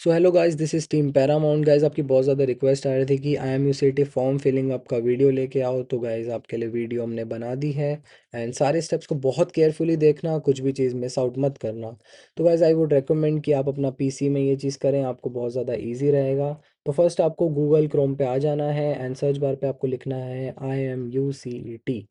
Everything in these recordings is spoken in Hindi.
So hello guys, this is team Paramount. Guys, आपकी बहुत ज़्यादा रिक्वेस्ट आ रही थी कि IMUCT फॉर्म फिलिंग अप का वीडियो लेके आओ, तो गाइस आपके लिए वीडियो हमने बना दी है। एंड सारे स्टेप्स को बहुत केयरफुली देखना, कुछ भी चीज़ मिस आउट मत करना। तो गाइस आई वुड रेकमेंड कि आप अपना PC में ये चीज़ करें, आपको बहुत ज़्यादा ईजी रहेगा। तो फर्स्ट आपको गूगल क्रोम पे आ जाना है एंड सर्च बार पे आपको लिखना है IMUCT।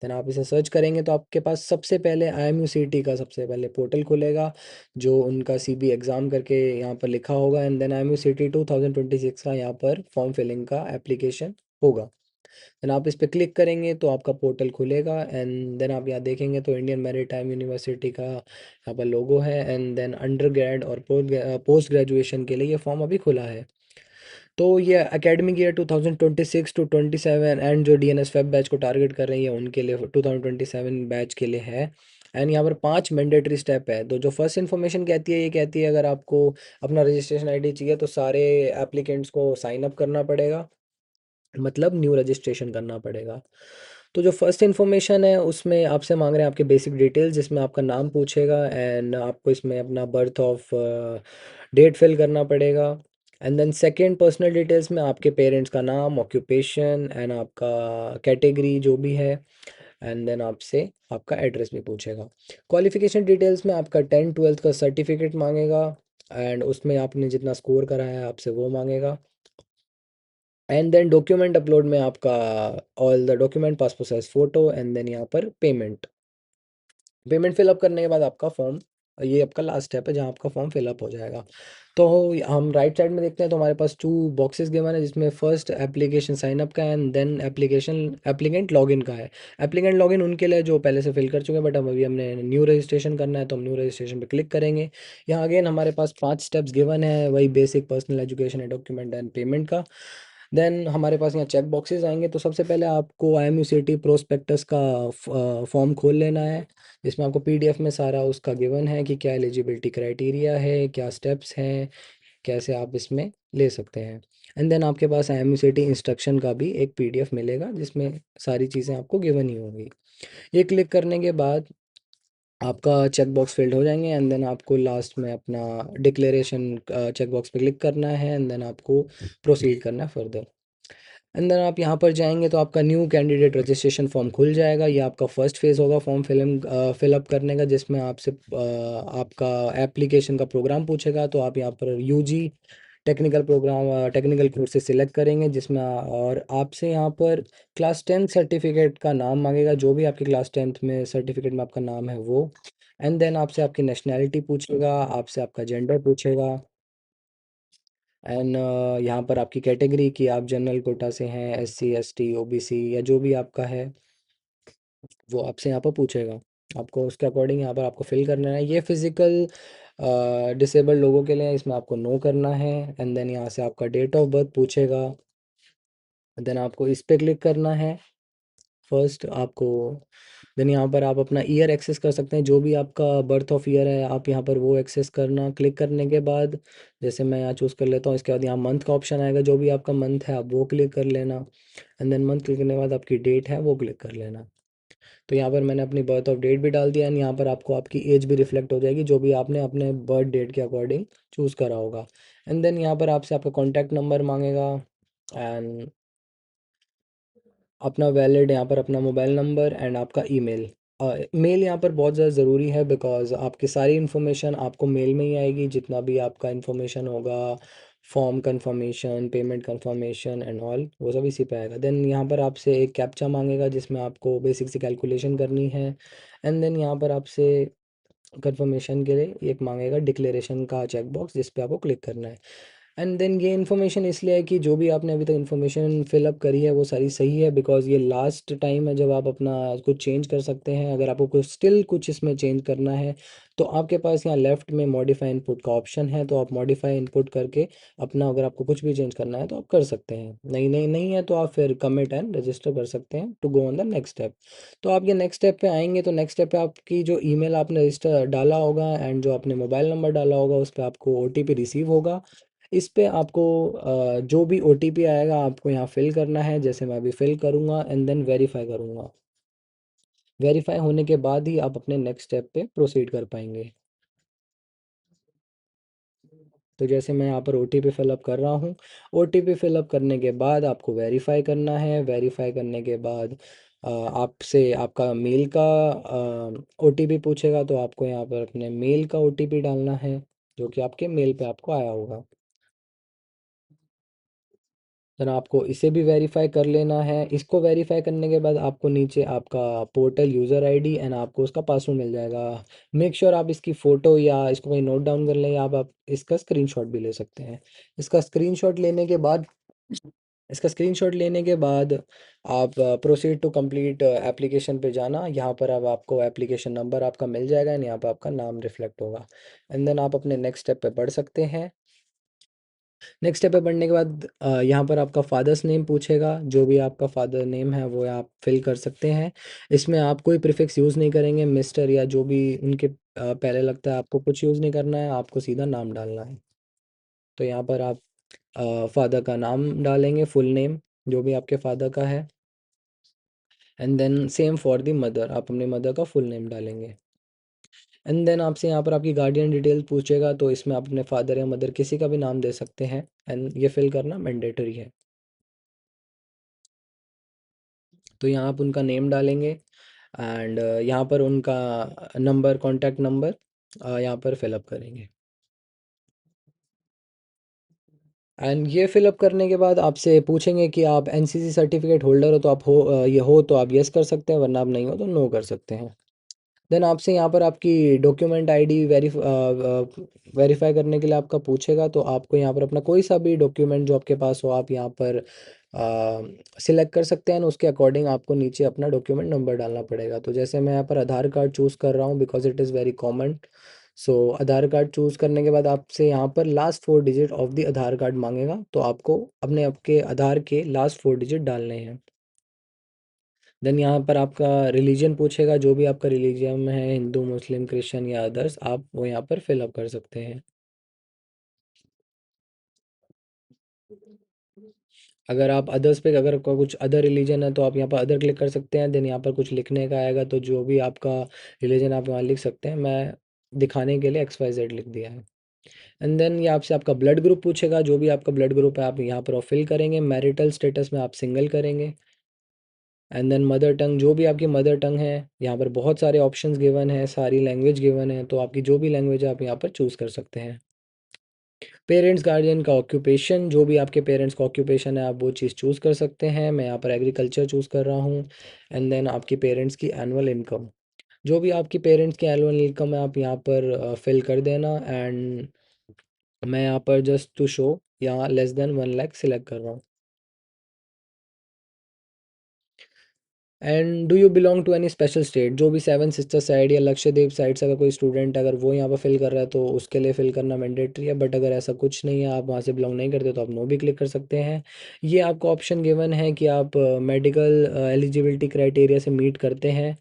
देन आप इसे सर्च करेंगे तो आपके पास सबसे पहले IMUCT का सबसे पहले पोर्टल खुलेगा, जो उनका CB एग्ज़ाम करके यहाँ पर लिखा होगा। एंड देन IMUCT 2026 का यहाँ पर फॉर्म फिलिंग का एप्लीकेशन होगा। देन आप इस पर क्लिक करेंगे तो आपका पोर्टल खुलेगा। एंड देन आप यहाँ देखेंगे तो इंडियन मैरीटाइम यूनिवर्सिटी का यहाँ पर लोगो है। एंड देन अंडर ग्रेड और पोस्ट ग्रेजुएशन के लिए ये फॉर्म अभी खुला है। तो ये एकेडमिक ईयर 2026 टू 27 एंड जो DNS वेब बैच को टारगेट कर रही है उनके लिए 2027 बैच के लिए है। एंड यहाँ पर 5 मैंडेटरी स्टेप है। तो जो फर्स्ट इन्फॉर्मेशन कहती है, ये कहती है अगर आपको अपना रजिस्ट्रेशन ID चाहिए तो सारे एप्लीकेंट्स को साइन अप करना पड़ेगा, मतलब न्यू रजिस्ट्रेशन करना पड़ेगा। तो जो फर्स्ट इन्फॉर्मेशन है उसमें आपसे मांग रहे हैं आपके बेसिक डिटेल्स, जिसमें आपका नाम पूछेगा एंड आपको इसमें अपना बर्थ ऑफ डेट फिल करना पड़ेगा। And then second personal details में आपके पेरेंट्स का नाम, ऑक्यूपेशन एंड आपका कैटेगरी जो भी है। एंड देन आपसे आपका एड्रेस भी पूछेगा। क्वालिफिकेशन डिटेल्स में आपका 10th 12th का सर्टिफिकेट मांगेगा। एंड उसमें आपने जितना स्कोर करा है आपसे वो मांगेगा। एंड देन डॉक्यूमेंट अपलोड में आपका all the document, passport size photo and then यहाँ पर पेमेंट। पेमेंट फिलअप करने के बाद आपका फॉर्म, ये आपका लास्ट स्टेप है जहाँ आपका फॉर्म फिलअप हो जाएगा। तो हम राइट साइड में देखते हैं तो हमारे पास 2 बॉक्सेस गिवन है, जिसमें फर्स्ट एप्लीकेशन साइनअप का है and then application applicant login का है। एप्लीकेंट लॉगिन उनके लिए जो पहले से फिल कर चुके हैं, बट अभी हमने न्यू रजिस्ट्रेशन करना है तो हम न्यू रजिस्ट्रेशन पे क्लिक करेंगे। यहाँ अगेन हमारे पास 5 स्टेप्स गिवन है, वही बेसिक पर्सनल एजुकेशन है, डॉक्यूमेंट एंड पेमेंट का। देन हमारे पास यहाँ चेक बॉक्सेस आएंगे। तो सबसे पहले आपको IMUCT प्रोस्पेक्टस का फॉर्म खोल लेना है, जिसमें आपको PDF में सारा उसका गिवन है कि क्या एलिजिबिलिटी क्राइटेरिया है, क्या स्टेप्स हैं, कैसे आप इसमें ले सकते हैं। एंड देन आपके पास IMUCT इंस्ट्रक्शन का भी एक PDF मिलेगा, जिसमें सारी चीज़ें आपको गिवन ही होंगी। ये क्लिक करने के बाद आपका चेक बॉक्स फिल्ड हो जाएंगे। एंड देन आपको लास्ट में अपना डिक्लेरेशन चेक बॉक्स पे क्लिक करना है एंड देन आपको प्रोसीड करना है फर्दर। एंड देन आप यहाँ पर जाएंगे तो आपका न्यू कैंडिडेट रजिस्ट्रेशन फॉर्म खुल जाएगा। ये आपका फर्स्ट फेज़ होगा फॉर्म फिलअप करने का, जिसमें आपसे आपका एप्लीकेशन का प्रोग्राम पूछेगा। तो आप यहाँ पर UG technical program technical courses select करेंगे, जिसमें और आपसे यहाँ पर क्लास 10 सर्टिफिकेट का नाम मांगेगा, जो भी आपकी क्लास 10th में सर्टिफिकेट में आपका नाम है वो। एंड देन आपसे आपकी नेशनैलिटी पूछेगा, आपसे आपका जेंडर पूछेगा। एंड यहाँ पर आपकी कैटेगरी की आप जनरल कोटा से हैं, SC ST OBC या जो भी आपका है वो आपसे यहाँ पर पूछेगा। आपको उसके अकॉर्डिंग यहाँ पर आपको फिल करना है। ये फिजिकल डिसेबल्ड लोगों के लिए है, इसमें आपको नो करना है। एंड देन यहाँ से आपका डेट ऑफ बर्थ पूछेगा। देन आपको इस पे क्लिक करना है फर्स्ट आपको। देन यहाँ पर आप अपना ईयर एक्सेस कर सकते हैं, जो भी आपका बर्थ ऑफ ईयर है आप यहाँ पर वो एक्सेस करना। क्लिक करने के बाद जैसे मैं यहाँ चूज़ कर लेता हूँ, इसके बाद यहाँ मंथ का ऑप्शन आएगा, जो भी आपका मंथ है आप वो क्लिक कर लेना। एंड देन मंथ क्लिक करने के बाद आपकी डेट है वो क्लिक कर लेना। तो यहाँ पर मैंने अपनी बर्थ ऑफ डेट भी डाल दिया एंड यहाँ पर आपको आपकी एज भी रिफ्लेक्ट हो जाएगी, जो भी आपने अपने बर्थ डेट के अकॉर्डिंग चूज़ करा होगा। एंड देन यहाँ पर आपसे आपका कॉन्टैक्ट नंबर मांगेगा एंड अपना वैलिड यहाँ पर अपना मोबाइल नंबर एंड आपका ईमेल। मेल यहाँ पर बहुत ज़्यादा ज़रूरी है, बिकॉज आपकी सारी इन्फॉर्मेशन आपको मेल में ही आएगी, जितना भी आपका इन्फॉर्मेशन होगा, form confirmation, payment confirmation and all, वो सब इसी पे आएगा। देन यहाँ पर आपसे एक कैप्चा मांगेगा, जिसमें आपको बेसिक सी कैलकुलेशन करनी है। एंड देन यहाँ पर आपसे कंफर्मेशन के लिए एक मांगेगा डिक्लेरेशन का चेक बॉक्स, जिस पे आपको क्लिक करना है। एंड देन ये इन्फॉर्मेशन इसलिए है कि जो भी आपने अभी तक इन्फॉर्मेशन फिलअप करी है वो सारी सही है, बिकॉज ये लास्ट टाइम है जब आप अपना कुछ चेंज कर सकते हैं। अगर आपको कुछ स्टिल कुछ इसमें चेंज करना है तो आपके पास यहाँ लेफ्ट में मॉडिफाई इनपुट का ऑप्शन है, तो आप मॉडिफाई इनपुट करके अपना अगर आपको कुछ भी चेंज करना है तो आप कर सकते हैं। नहीं नहीं नहीं है तो आप फिर कमिट एंड रजिस्टर कर सकते हैं to go on the next step. तो आप ये नेक्स्ट स्टेप पे आएंगे तो नेक्स्ट स्टेप पे आपकी जो ईमेल आपने रजिस्टर डाला होगा एंड जो आपने मोबाइल नंबर डाला होगा उस पर आपको OTP रिसीव होगा। इस पे आपको जो भी OTP आएगा आपको यहाँ फिल करना है, जैसे मैं अभी फिल करूँगा एंड देन वेरीफाई करूँगा। वेरीफाई होने के बाद ही आप अपने नेक्स्ट स्टेप पे प्रोसीड कर पाएंगे। तो जैसे मैं यहाँ पर ओटीपी फिलअप कर रहा हूँ। ओटीपी फिलअप करने के बाद आपको वेरीफाई करना है। वेरीफाई करने के बाद आपसे आपका मेल का ओटीपी पूछेगा, तो आपको यहाँ पर अपने मेल का ओटीपी डालना है, जो कि आपके मेल पे आपको आया होगा। देन आपको इसे भी वेरीफाई कर लेना है। इसको वेरीफाई करने के बाद आपको नीचे आपका पोर्टल यूज़र आईडी एंड आपको उसका पासवर्ड मिल जाएगा। मेक श्योर आप इसकी फ़ोटो या इसको कहीं नोट डाउन कर लें, या आप इसका स्क्रीनशॉट भी ले सकते हैं। इसका स्क्रीनशॉट लेने के बाद इसका स्क्रीनशॉट लेने के बाद आप प्रोसीड टू कंप्लीट एप्लीकेशन पे जाना। यहाँ पर अब आपको एप्लीकेशन नंबर आपका मिल जाएगा एंड यहाँ पर आपका नाम रिफ्लेक्ट होगा। एंड देन आप अपने नेक्स्ट स्टेप पे बढ़ सकते हैं। नेक्स्ट स्टेप पे बढ़ने के बाद यहाँ पर आपका फादर्स नेम पूछेगा। जो भी आपका फादर नेम है वो आप फिल कर सकते हैं। इसमें आप कोई प्रीफिक्स यूज़ नहीं करेंगे, मिस्टर या जो भी उनके पहले लगता है, आपको कुछ यूज़ नहीं करना है, आपको सीधा नाम डालना है। तो यहाँ पर आप फादर का नाम डालेंगे, फुल नेम जो भी आपके फादर का है। And then same for the mother, आप अपने मदर का फुल नेम डालेंगे। एंड देन आपसे यहाँ पर आपकी गार्डियन डिटेल पूछेगा, तो इसमें आप अपने फादर या मदर किसी का भी नाम दे सकते हैं एंड ये फिल करना मैंडेटरी है। तो यहाँ आप उनका नेम डालेंगे एंड यहाँ पर उनका नंबर, कॉन्टैक्ट नंबर यहाँ पर फिलअप करेंगे। एंड ये फिलअप करने के बाद आपसे पूछेंगे कि आप एनसीसी सर्टिफिकेट होल्डर हो, तो आप ये हो तो आप यस कर सकते हैं, वरना आप नहीं हो तो नो कर सकते हैं। देन आपसे यहाँ पर आपकी डॉक्यूमेंट आईडी वेरीफाई करने के लिए आपका पूछेगा, तो आपको यहाँ पर अपना कोई सा भी डॉक्यूमेंट जो आपके पास हो आप यहाँ पर सिलेक्ट कर सकते हैं। उसके अकॉर्डिंग आपको नीचे अपना डॉक्यूमेंट नंबर डालना पड़ेगा। तो जैसे मैं यहाँ पर आधार कार्ड चूज़ कर रहा हूँ because it is very common. So Aadhaar card choose करने के बाद आपसे यहाँ पर last 4 digit of the Aadhaar card मांगेगा, तो आपको अपने आपके आधार के लास्ट 4 डिजिट डालने हैं। देन यहाँ पर आपका रिलीजन पूछेगा, जो भी आपका रिलीजन है, हिंदू, मुस्लिम, क्रिश्चियन या अदर्स, आप वो यहाँ पर फिलअप कर सकते हैं। अगर आप अदर्स पे, अगर आपका कुछ अदर रिलीजन है तो आप यहाँ पर अदर क्लिक कर सकते हैं। देन यहाँ पर कुछ लिखने का आएगा, तो जो भी आपका रिलीजन आप वहाँ लिख सकते हैं। मैं दिखाने के लिए XYZ लिख दिया है। एंड देन ये आपसे आपका ब्लड ग्रुप पूछेगा, जो भी आपका ब्लड ग्रुप है आप यहाँ पर फिल करेंगे। मैरिटल स्टेटस में आप सिंगल करेंगे। एंड देन मदर टंग, जो भी आपकी मदर टंग है, यहाँ पर बहुत सारे ऑप्शंस गिवन है, सारी लैंग्वेज गिवन है, तो आपकी जो भी लैंग्वेज है आप यहाँ पर चूज़ कर सकते हैं। पेरेंट्स गार्जियन का ऑक्यूपेशन, जो भी आपके पेरेंट्स का ऑक्यूपेशन है आप वो चीज़ चूज़ कर सकते हैं। मैं यहाँ पर एग्रीकल्चर चूज़ कर रहा हूँ। एंड देन आपकी पेरेंट्स की एनुअल इनकम, जो भी आपकी पेरेंट्स की एनुअल इनकम है आप यहाँ पर फिल कर देना। एंड मैं यहाँ पर जस्ट टू शो यहाँ लेस देन 1 लाख सिलेक्ट कर रहा हूँ। And do you belong to any special state, जो भी सेवन सिस्टर साइड या लक्षद्वीप साइड से अगर कोई स्टूडेंट अगर वो यहाँ पर फिल कर रहा है तो उसके लिए फिल करना मैंडेटरी है। बट अगर ऐसा कुछ नहीं है, आप वहाँ से बिलोंग नहीं करते, तो आप नो भी क्लिक कर सकते हैं। ये आपको ऑप्शन गिवन है कि आप मेडिकल एलिजिबिलिटी क्राइटेरिया से मीट करते हैं।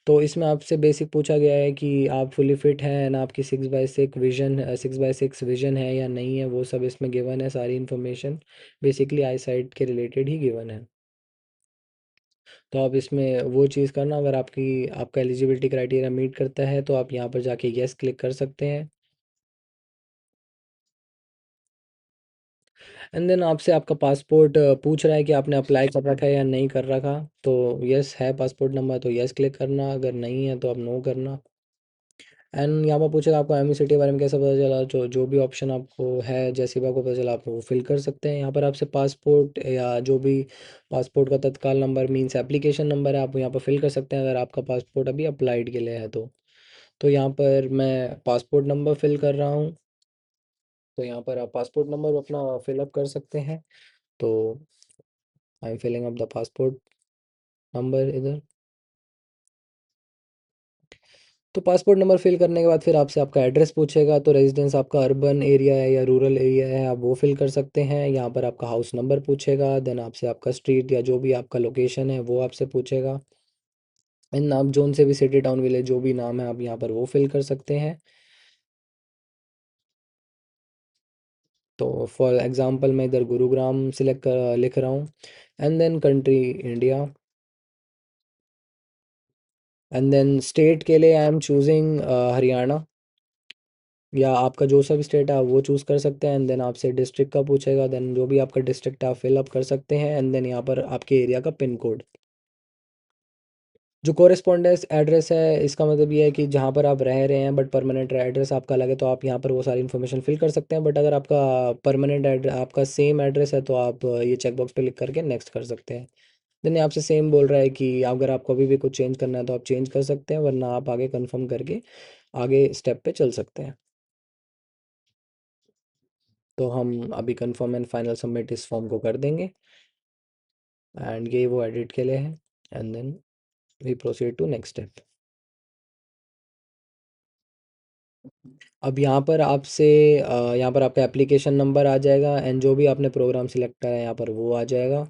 तो इसमें आपसे बेसिक पूछा गया है कि आप फुली फिट हैं ना, आपकी 6x6 विजन है या नहीं है, वो सब इसमें गिवन है। सारी इन्फॉर्मेशन बेसिकली आई साइट के रिलेटेड ही गिवन है। तो आप इसमें वो चीज़ करना, अगर आपका एलिजिबिलिटी क्राइटेरिया मीट करता है तो आप यहाँ पर जाके येस क्लिक कर सकते हैं। एंड देन आपसे आपका पासपोर्ट पूछ रहा है कि आपने अप्लाई कर रखा है या नहीं कर रखा। तो यस है पासपोर्ट नंबर, तो यस क्लिक करना, अगर नहीं है तो आप नो करना। एंड यहाँ पर पूछेगा आपको एम सिटी के बारे में कैसे पता चला, जो भी ऑप्शन आपको है, जैसे भी आपको पता चला आप वो फिल कर सकते हैं। यहाँ पर आपसे पासपोर्ट या जो भी पासपोर्ट का तत्काल नंबर मीन्स एप्लीकेशन नंबर है, आप यहाँ पर फिल कर सकते हैं, अगर आपका पासपोर्ट अभी अप्लाइड के लिए है तो यहाँ पर मैं पासपोर्ट नंबर फिल कर रहा हूँ। तो यहाँ पर आप पासपोर्ट नंबर अपना फिलअप कर सकते हैं। तो I am filling up the passport number इधर। तो पासपोर्ट नंबर फिल करने के बाद फिर आपसे आपका एड्रेस पूछेगा, तो रेजिडेंस आपका अर्बन एरिया है या रूरल एरिया है, आप वो फिल कर सकते हैं। यहाँ पर आपका हाउस नंबर पूछेगा, देन आपसे आपका स्ट्रीट या जो भी आपका लोकेशन है वो आपसे पूछेगा। एंड आप जोन से भी सिटी टाउन विलेज जो भी नाम है आप यहाँ पर वो फिल कर सकते हैं। तो फॉर एग्जांपल मैं इधर गुरुग्राम सिलेक्ट कर लिख रहा हूँ। And then country India. And then state के लिए आई एम चूजिंग हरियाणा। या आपका जो सा भी स्टेट है आप वो चूज़ कर सकते हैं। एंड देन आपसे डिस्ट्रिक्ट का पूछेगा, देन जो भी आपका डिस्ट्रिक्ट है आप फिलअप कर सकते हैं। एंड देन यहाँ पर आपके एरिया का पिन कोड। जो कोरेस्पोंडेंस एड्रेस है, इसका मतलब ये है कि जहाँ पर आप रह रहे हैं बट परमानेंट एड्रेस आपका अलग है, तो आप यहाँ पर वो सारी इन्फॉर्मेशन फिल कर सकते हैं। बट अगर आपका परमानेंट एड्रेस आपका सेम एड्रेस है तो आप ये चेकबॉक्स पे क्लिक करके नेक्स्ट कर सकते हैं। देन ये आपसे सेम बोल रहा है कि अगर आपको अभी भी कुछ चेंज करना है तो आप चेंज कर सकते हैं, वरना आप आगे कंफर्म करके आगे स्टेप पे चल सकते हैं। तो हम अभी कंफर्म एंड फाइनल सबमिट इस फॉर्म को कर देंगे। एंड ये वो एडिट के लिए है। And then we proceed to next step. अब यहाँ पर आपसे यहाँ पर आपका एप्लीकेशन नंबर आ जाएगा, एंड जो भी आपने प्रोग्राम सिलेक्ट करा है यहाँ पर वो आ जाएगा।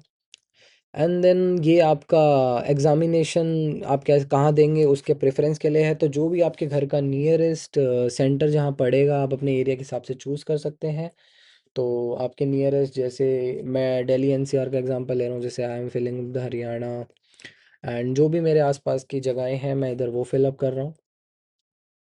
एंड देन ये आपका एग्ज़ामिनेशन आप क्या कहाँ देंगे उसके प्रेफरेंस के लिए है। तो जो भी आपके घर का नियरेस्ट सेंटर जहाँ पड़ेगा आप अपने एरिया के हिसाब से चूज़ कर सकते हैं। तो आपके नियरेस्ट, जैसे मैं दिल्ली एनसीआर का एग्जांपल ले रहा हूँ, जैसे I am filling the Haryana. एंड जो भी मेरे आसपास की जगहें हैं मैं इधर वो फिलअप कर रहा हूँ,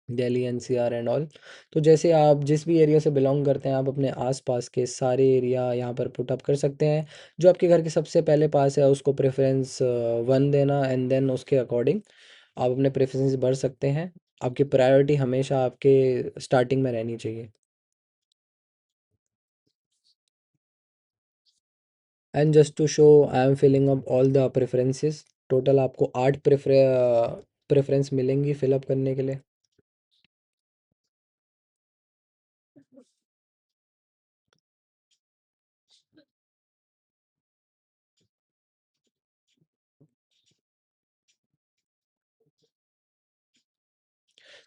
दिल्ली एनसीआर एंड ऑल। तो जैसे आप जिस भी एरिया से बिलोंग करते हैं आप अपने आसपास के सारे एरिया यहाँ पर पुट अप कर सकते हैं। जो आपके घर के सबसे पहले पास है उसको प्रेफरेंस 1 देना, एंड देन उसके अकॉर्डिंग आप अपने प्रेफरेंस भर सकते हैं। आपकी प्रायोरिटी हमेशा आपके स्टार्टिंग में रहनी चाहिए। And just to show I am filling up all the preferences. Total आपको 8 प्रेफरेंस मिलेंगी फिलअप करने के लिए।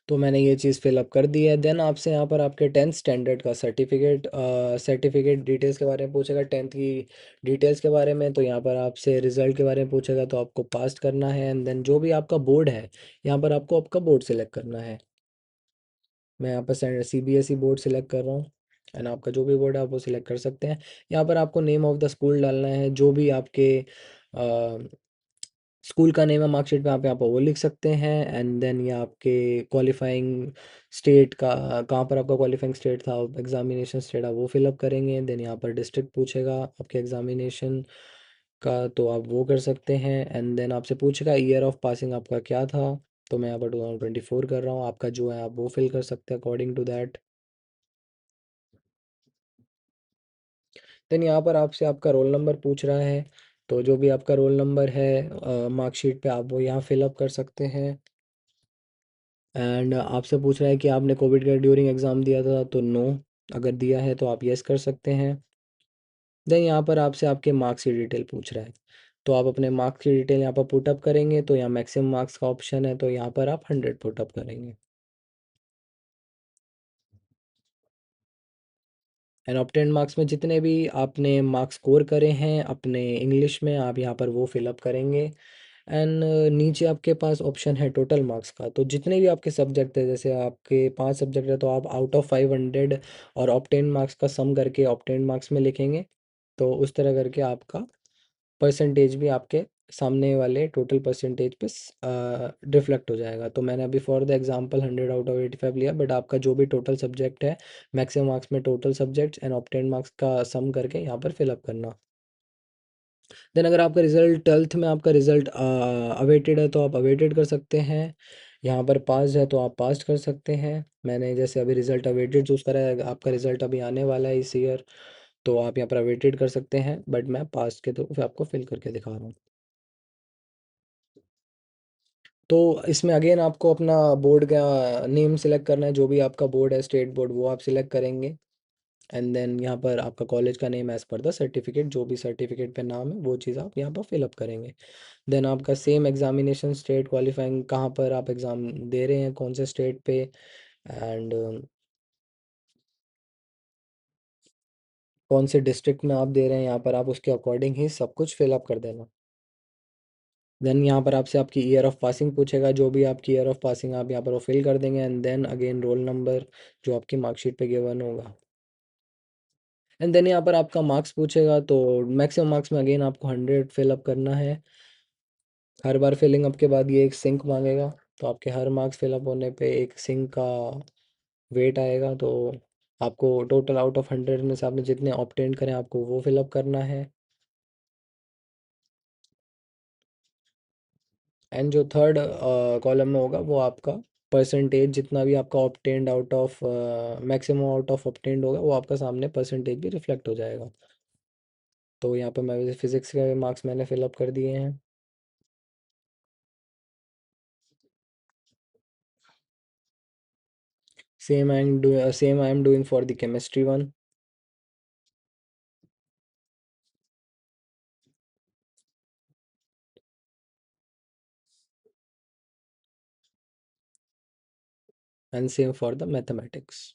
तो मैंने ये चीज़ फिलअप कर दी है। देन आपसे यहाँ पर आपके 10th स्टैंडर्ड का सर्टिफिकेट डिटेल्स के बारे में पूछेगा, 10th की डिटेल्स के बारे में। तो यहाँ पर आपसे रिजल्ट के बारे में पूछेगा, तो आपको पास करना है। एंड देन जो भी आपका बोर्ड है यहाँ पर आपको आपका बोर्ड सेलेक्ट करना है। मैं यहाँ पर सीबीएसई बोर्ड सेलेक्ट कर रहा हूँ। एंड आपका जो भी बोर्ड है आप वो सिलेक्ट कर सकते हैं। यहाँ पर आपको नेम ऑफ द स्कूल डालना है, जो भी आपके स्कूल का नेम है मार्कशीट पे आप यहाँ पर वो लिख सकते हैं। एंड देन ये आपके क्वालिफाइंग स्टेट का, कहाँ पर आपका क्वालिफाइंग स्टेट था, एग्जामिनेशन स्टेट आप वो फिलअप करेंगे। देन यहाँ पर डिस्ट्रिक्ट पूछेगा आपके एग्जामिनेशन का, तो आप वो कर सकते हैं। एंड देन आपसे पूछेगा ईयर ऑफ पासिंग आपका क्या था, तो मैं यहाँ पर 2024 कर रहा हूँ। आपका जो है आप वो फिल कर सकते हैं अकॉर्डिंग टू दैट। देन यहाँ पर आपसे आपका रोल नंबर पूछ रहा है, तो जो भी आपका रोल नंबर है मार्कशीट पे आप वो यहाँ फिलअप कर सकते हैं। एंड आपसे पूछ रहा है कि आपने कोविड का ड्यूरिंग एग्ज़ाम दिया था, तो नो। अगर दिया है तो आप यस कर सकते हैं। देन यहाँ पर आपसे आपके मार्क्स की डिटेल पूछ रहा है, तो आप अपने मार्क्स की डिटेल यहाँ पर पुटअप करेंगे। तो यहाँ मैक्सिमम मार्क्स का ऑप्शन है, तो यहाँ पर आप 100 पुटअप करेंगे। एंड ऑब्टेन मार्क्स में जितने भी आपने मार्क्स स्कोर करे हैं अपने इंग्लिश में आप यहाँ पर वो फिलअप करेंगे। एंड नीचे आपके पास ऑप्शन है टोटल मार्क्स का, तो जितने भी आपके सब्जेक्ट है, जैसे आपके 5 सब्जेक्ट है तो आप आउट ऑफ 500 और ऑब्टेन मार्क्स का सम करके ऑब्टेन मार्क्स में लिखेंगे। तो उस तरह करके आपका परसेंटेज भी आपके सामने वाले टोटल परसेंटेज पे रिफ्लेक्ट हो जाएगा। तो मैंने अभी for the example 100 out of 85 लिया, बट आपका जो भी टोटल सब्जेक्ट है, मैक्सिमम मार्क्स में total subjects and obtain marks का सम करके यहाँ पर फिलअप करना। देन अगर आपका रिजल्ट 12th में आपका रिजल्ट अवेटेड है तो आप अवेटेड कर सकते हैं। यहाँ पर पास है तो आप पास कर सकते हैं। मैंने जैसे अभी रिजल्ट अवेटेड चूज़ करा है, आपका रिजल्ट अभी आने वाला है इस ईयर, तो आप यहाँ पर अवेटेड कर सकते हैं, बट मैं पास के तो फिर आपको फिल करके दिखा रहा हूँ। तो इसमें अगेन आपको अपना बोर्ड का नेम सेलेक्ट करना है, जो भी आपका बोर्ड है स्टेट बोर्ड वो आप सिलेक्ट करेंगे। एंड देन यहाँ पर आपका कॉलेज का name as per the certificate, जो भी सर्टिफिकेट पे नाम है वो चीज़ आप यहाँ पर फिलअप करेंगे। देन आपका सेम एग्जामिनेशन स्टेट क्वालिफाइंग कहाँ पर आप एग्ज़ाम दे रहे हैं, कौन से स्टेट पे, एंड कौन से डिस्ट्रिक्ट में आप दे रहे हैं, यहाँ पर आप उसके अकॉर्डिंग ही सब कुछ फिलअप कर देना। देन यहाँ पर आपसे आपकी ईयर ऑफ पासिंग पूछेगा, जो भी आपकी ईयर ऑफ पासिंग आप यहाँ पर वो फिल कर देंगे। And then again roll number जो आपकी मार्कशीट पे गिवन होगा। एंड देन यहाँ पर आपका मार्क्स पूछेगा, तो मैक्सिमम मार्क्स में अगेन आपको 100 फिलअप करना है। हर बार फिलिंग अप के बाद ये एक सिंक मांगेगा, तो आपके हर मार्क्स फिलअप होने पे एक सिंक का वेट आएगा। तो आपको टोटल आउट ऑफ 100 में से आपने जितने ऑप्टेंड करें आपको वो फिलअप करना है। एंड जो थर्ड कॉलम में होगा वो आपका परसेंटेज, जितना भी आपका obtained out of maximum out of obtained होगा वो आपका सामने परसेंटेज भी रिफ्लेक्ट हो जाएगा। तो यहाँ पर मैं फिजिक्स के मार्क्स मैंने फिलअप कर दिए हैं। Same I am doing for the chemistry one. And same for the mathematics.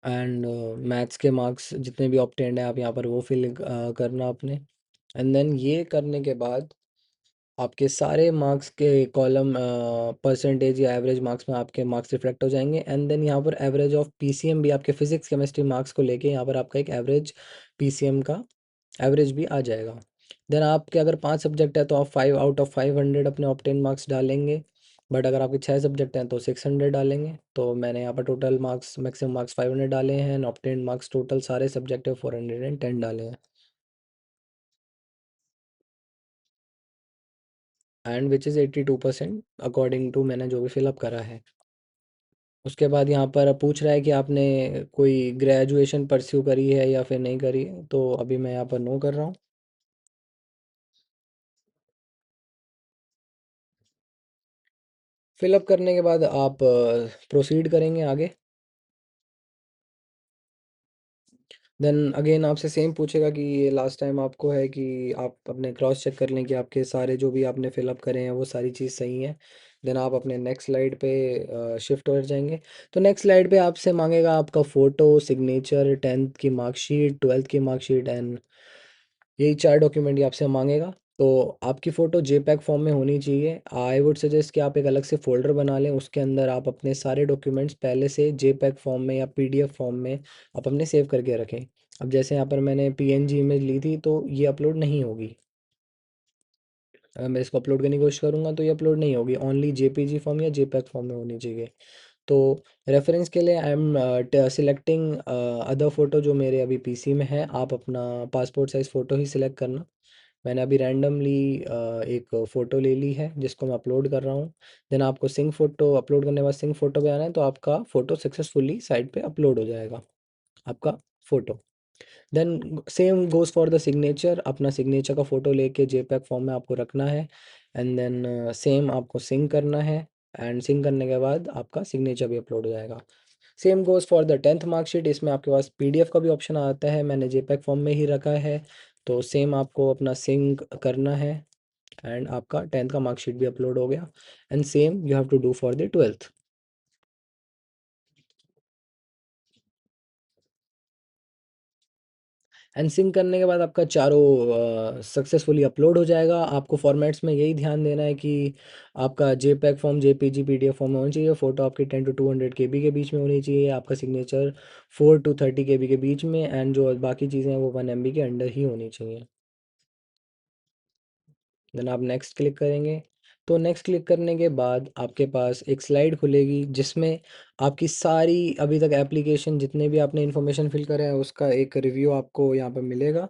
And maths के मार्क्स जितने भी ऑप्टेंड है आप यहाँ पर वो फिल करना अपने। एंड देन ये करने के बाद आपके सारे मार्क्स के कॉलम परसेंटेज या एवरेज मार्क्स में आपके मार्क्स रिफ्लेक्ट हो जाएंगे। एंड देन यहाँ पर एवरेज ऑफ पीसीएम भी आपके फिजिक्स केमिस्ट्री मार्क्स को लेके यहाँ पर आपका एक एवरेज पीसीएम का एवरेज भी आ जाएगा। देन आपके अगर 5 सब्जेक्ट है तो आप 5 आउट ऑफ 500 अपने ऑप्टेन मार्क्स डालेंगे। बट अगर आपके 6 सब्जेक्ट हैं तो 600 डालेंगे। तो मैंने यहाँ पर टोटल मार्क्स मैक्सिमम मार्क्स 500 डाले हैं, ऑप्टेन मार्क्स टोटल सारे सब्जेक्ट में 410 डाले हैं। And which is 82% according to मैंने जो भी फिलअप करा है। उसके बाद यहाँ पर पूछ रहा है कि आपने कोई ग्रेजुएशन परस्यू करी है या फिर नहीं करी है, तो अभी मैं यहाँ पर नो कर रहा हूँ। फिलअप करने के बाद आप प्रोसीड करेंगे आगे। देन अगेन आपसे सेम पूछेगा कि ये लास्ट टाइम आपको है कि आप अपने क्रॉस चेक कर लें कि आपके सारे जो भी आपने फिलअप करे हैं वो सारी चीज़ सही है। देन आप अपने नेक्स्ट स्लाइड पे शिफ्ट हो जाएंगे। तो नेक्स्ट स्लाइड पे आपसे मांगेगा आपका फ़ोटो, सिग्नेचर, 10th की मार्कशीट, 12th की मार्कशीट एंड यही 4 डॉक्यूमेंट ही आपसे मांगेगा। तो आपकी फ़ोटो जेपैग फॉर्म में होनी चाहिए। आई वुड सजेस्ट कि आप एक अलग से फ़ोल्डर बना लें, उसके अंदर आप अपने सारे डॉक्यूमेंट्स पहले से जेपैग फॉर्म में या पीडीएफ फॉर्म में आप अपने सेव करके रखें। अब जैसे यहाँ पर मैंने पीएनजी इमेज ली थी तो ये अपलोड नहीं होगी। अगर मैं इसको अपलोड करने की कोशिश करूँगा तो ये अपलोड नहीं होगी, ओनली जेपीजी फॉर्म या जेपैग फॉर्म में होनी चाहिए। तो रेफरेंस के लिए I am selecting other photo जो मेरे अभी पीसी में है। आप अपना पासपोर्ट साइज़ फ़ोटो ही सिलेक्ट करना। मैंने अभी रैंडमली एक फ़ोटो ले ली है जिसको मैं अपलोड कर रहा हूँ। देन आपको सिंक फ़ोटो अपलोड करने के बाद सिंक फ़ोटो पे आना है, तो आपका फ़ोटो सक्सेसफुली साइट पे अपलोड हो जाएगा, आपका photo. Then same goes for the signature. अपना सिग्नेचर का फ़ोटो लेके जेपैग फॉर्म में आपको रखना है। एंड देन सेम आपको सिंक करना है। एंड सिंक करने के बाद आपका सिग्नेचर भी अपलोड हो जाएगा। Same goes for the 10th marksheet. इसमें आपके पास पीडीएफ का भी ऑप्शन आता है, मैंने जेपैग फॉर्म में ही रखा है। तो सेम आपको अपना सिंक करना है। एंड आपका 10th का मार्कशीट भी अपलोड हो गया। And same you have to do for the 12th। एंड सिंक करने के बाद आपका चारों सक्सेसफुली अपलोड हो जाएगा। आपको फॉर्मेट्स में यही ध्यान देना है कि आपका JPEG form JPG PDF form में होनी चाहिए, फ़ोटो आपकी 10 to 200 KB के बीच में होनी चाहिए, आपका सिग्नेचर 4 to 30 KB के बीच में, एंड जो बाकी चीज़ें हैं वो 1 MB के अंडर ही होनी चाहिए। देन आप नेक्स्ट क्लिक करेंगे। तो नेक्स्ट क्लिक करने के बाद आपके पास एक स्लाइड खुलेगी जिसमें आपकी सारी अभी तक एप्लीकेशन जितने भी आपने इन्फॉर्मेशन फिल करा है उसका एक रिव्यू आपको यहाँ पर मिलेगा।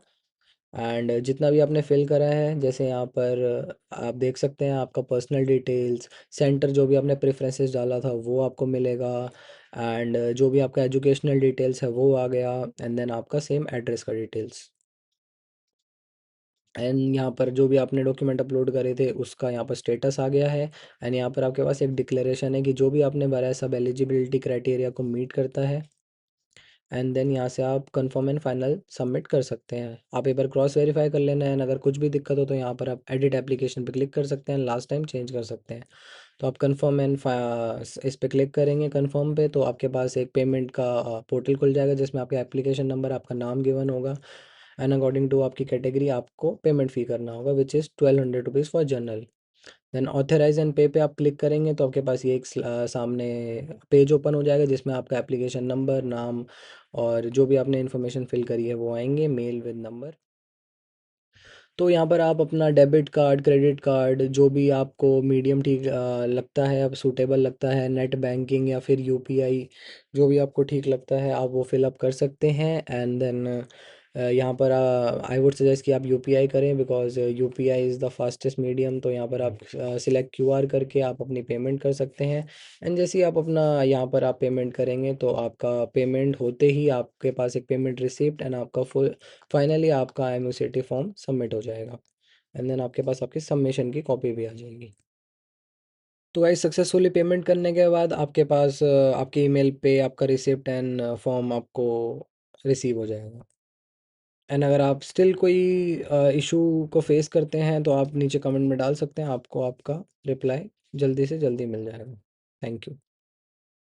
एंड जितना भी आपने फिल करा है, जैसे यहाँ पर आप देख सकते हैं आपका पर्सनल डिटेल्स, सेंटर जो भी आपने प्रेफरेंसेस डाला था वो आपको मिलेगा। एंड जो भी आपका एजुकेशनल डिटेल्स है वो आ गया। एंड देन आपका सेम एड्रेस का डिटेल्स। एंड यहाँ पर जो भी आपने डॉक्यूमेंट अपलोड करे थे उसका यहाँ पर स्टेटस आ गया है। एंड यहाँ पर आपके पास एक डिक्लेरेशन है कि जो भी आपने भरा है सब एलिजिबिलिटी क्राइटेरिया को मीट करता है। एंड देन यहाँ से आप कंफर्म एंड फाइनल सबमिट कर सकते हैं। आप एक बार क्रॉस वेरीफाई कर लेना है, एंड अगर कुछ भी दिक्कत हो तो यहाँ पर आप एडिट एप्लीकेशन पे क्लिक कर सकते हैं, लास्ट टाइम चेंज कर सकते हैं। तो आप कंफर्म एंड इस पे क्लिक करेंगे कंफर्म पे, तो आपके पास एक पेमेंट का पोर्टल खुल जाएगा जिसमें आपका एप्लीकेशन नंबर, आपका नाम गिवन होगा। एंड अकॉर्डिंग टू आपकी कैटेगरी आपको पेमेंट फ़ी करना होगा, which is 1200 rupees for general. Then authorise and pay पे आप क्लिक करेंगे तो आपके पास ये एक सामने पेज ओपन हो जाएगा, जिसमें आपका एप्लीकेशन नंबर, नाम और जो भी आपने इन्फॉर्मेशन फिल करी है वो आएंगे, मेल विद नंबर। तो यहाँ पर आप अपना डेबिट कार्ड, क्रेडिट कार्ड, जो भी आपको मीडियम ठीक लगता है, अब सूटेबल लगता है, नेट बैंकिंग या फिर यूपीआई, जो भी आपको ठीक लगता है आप वो फिलअप कर सकते हैं। एंड देन यहाँ पर आई वुड सजेस्ट कि आप यूपीआई करें, because UPI is the fastest medium. तो यहाँ पर आप सिलेक्ट क्यूआर करके आप अपनी पेमेंट कर सकते हैं। एंड जैसे ही आप अपना यहाँ पर आप पेमेंट करेंगे तो आपका पेमेंट होते ही आपके पास एक पेमेंट रिसिप्ट एंड आपका फुल फाइनली आपका एमयूसिटी फॉर्म सबमिट हो जाएगा। एंड देन आपके पास आपकी सबमिशन की कॉपी भी आ जाएगी। तो भाई सक्सेसफुली पेमेंट करने के बाद आपके पास आपके ईमेल पे आपका रिसिप्ट एंड फॉर्म आपको रिसीव हो जाएगा। एंड अगर आप स्टिल कोई इशू को फेस करते हैं तो आप नीचे कमेंट में डाल सकते हैं, आपको आपका रिप्लाई जल्दी से जल्दी मिल जाएगा। Thank you.